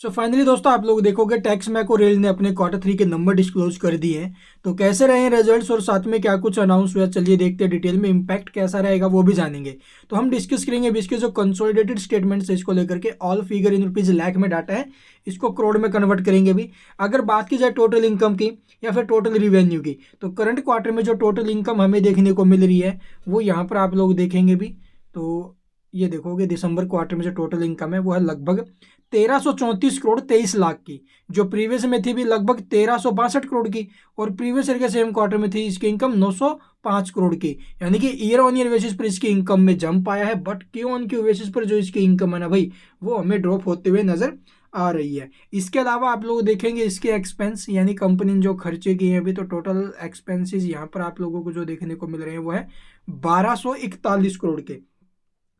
So finally दोस्तों आप लोग देखोगे टैक्स मैको रेल ने अपने क्वार्टर 3 के नंबर डिस्क्लोज कर दिए हैं। तो कैसे रहे रिजल्ट्स और साथ में क्या कुछ अनाउंस हुआ, चलिए देखते हैं डिटेल में। इम्पैक्ट कैसा रहेगा वो भी जानेंगे। तो हम डिस्कस करेंगे अभी इसके जो कंसोलिडेटेड स्टेटमेंट्स है इसको लेकर के। All figure in rupees lakh में डाटा है, इसको करोड़ में कन्वर्ट करेंगे भी। अगर बात की जाए टोटल इनकम की या फिर टोटल रिवेन्यू की, तो करंट क्वार्टर में जो टोटल इनकम हमें देखने को मिल रही है वो यहाँ पर आप लोग देखेंगे भी। तो ये देखोगे दिसंबर क्वार्टर में जो टोटल इनकम है वो है लगभग 1334 करोड़ 23 लाख की, जो प्रीवियस में थी भी लगभग 1362 करोड़ की। और प्रीवियस ईयर के सेम क्वार्टर में थी इसकी इनकम 905 करोड़ की। यानी कि ईयर ऑन ईयर बेसिस पर इसकी इनकम में जंप आया है, but Q on Q basis पर जो इसकी इनकम है ना भाई, वो हमें ड्रॉप होते हुए नजर आ रही है। इसके अलावा आप लोग देखेंगे इसके एक्सपेंस, यानी कंपनी ने जो खर्चे किए हैं अभी, तो टोटल एक्सपेंसेस यहाँ पर आप लोगों को जो देखने को मिल रहे हैं वो है 1241 करोड़ के।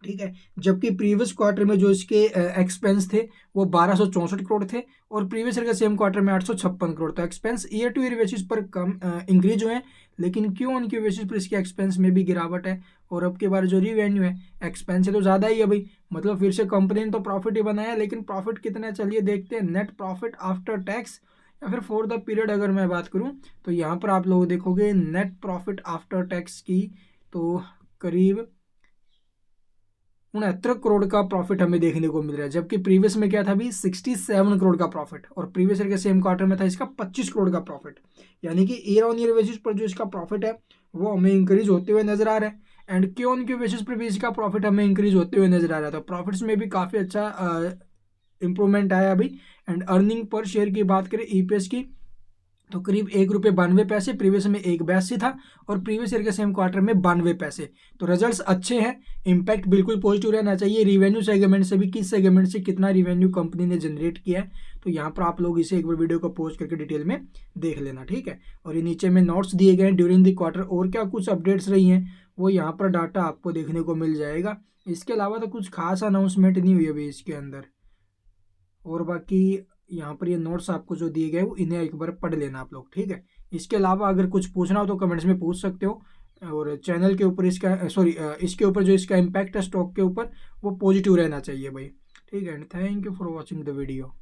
ठीक है, जबकि प्रीवियस क्वार्टर में जो इसके एक्सपेंस थे वो 1264 करोड़ थे और प्रीवियस ईयर के सेम क्वार्टर में 856 करोड़। तो expense year two year basis पर कम इंक्रीज हुए हैं, लेकिन क्यों ऑन क्यू बेसिस पर इसके एक्सपेंस में भी गिरावट है। और अब के बार जो रिवेन्यू है, एक्सपेंस है तो ज़्यादा ही है भाई, मतलब फिर से कंपनी ने तो प्रॉफिट ही बनाया, लेकिन प्रॉफिट कितना है चलिए देखते हैं। नेट प्रॉफिट आफ्टर टैक्स या फिर फॉर द पीरियड अगर मैं बात करूं, तो यहाँ पर आप लोग देखोगे नेट प्रॉफिट आफ्टर टैक्स की, तो करीब 69 करोड़ का प्रॉफिट हमें देखने को मिल रहा है। जबकि प्रीवियस में क्या था अभी 67 करोड़ का प्रॉफिट, और प्रीवियस ईयर के सेम क्वार्टर में था इसका 25 करोड़ का प्रॉफिट। यानी कि ईयर ऑन ईयर बेसिस पर जो इसका प्रॉफिट है वो हमें इंक्रीज होते हुए नजर आ रहा है, and Q on Q basis पर भी इसका प्रॉफिट हमें इंक्रीज होते हुए नजर आ रहा है। तो प्रॉफिट्स में भी काफ़ी अच्छा इंप्रूवमेंट आया अभी। एंड अर्निंग पर शेयर की बात करें ईपीएस की, तो करीब 1 रुपये 92 पैसे, प्रीवियस में 1 82 था और प्रीवियस ईयर के सेम क्वार्टर में 92 पैसे। तो रिजल्ट्स अच्छे हैं, इम्पैक्ट बिल्कुल पॉजिटिव रहना चाहिए। रिवेन्यू सेगमेंट से भी किस सेगमेंट से कितना रिवेन्यू कंपनी ने जनरेट किया है, तो यहाँ पर आप लोग इसे एक बार वीडियो को पॉज करके डिटेल में देख लेना, ठीक है। और ये नीचे में नोट्स दिए गए हैं ड्यूरिंग द क्वार्टर, और क्या कुछ अपडेट्स रही हैं वो यहाँ पर डाटा आपको देखने को मिल जाएगा। इसके अलावा तो कुछ खास अनाउंसमेंट नहीं हुई अभी इसके अंदर। और बाकी यहाँ पर ये नोट्स आपको जो दिए गए वो इन्हें एक बार पढ़ लेना आप लोग, ठीक है। इसके अलावा अगर कुछ पूछना हो तो कमेंट्स में पूछ सकते हो। और चैनल के ऊपर इसका इसके ऊपर जो इसका इम्पैक्ट है स्टॉक के ऊपर, वो पॉजिटिव रहना चाहिए भाई, ठीक है। And thank you for watching the video.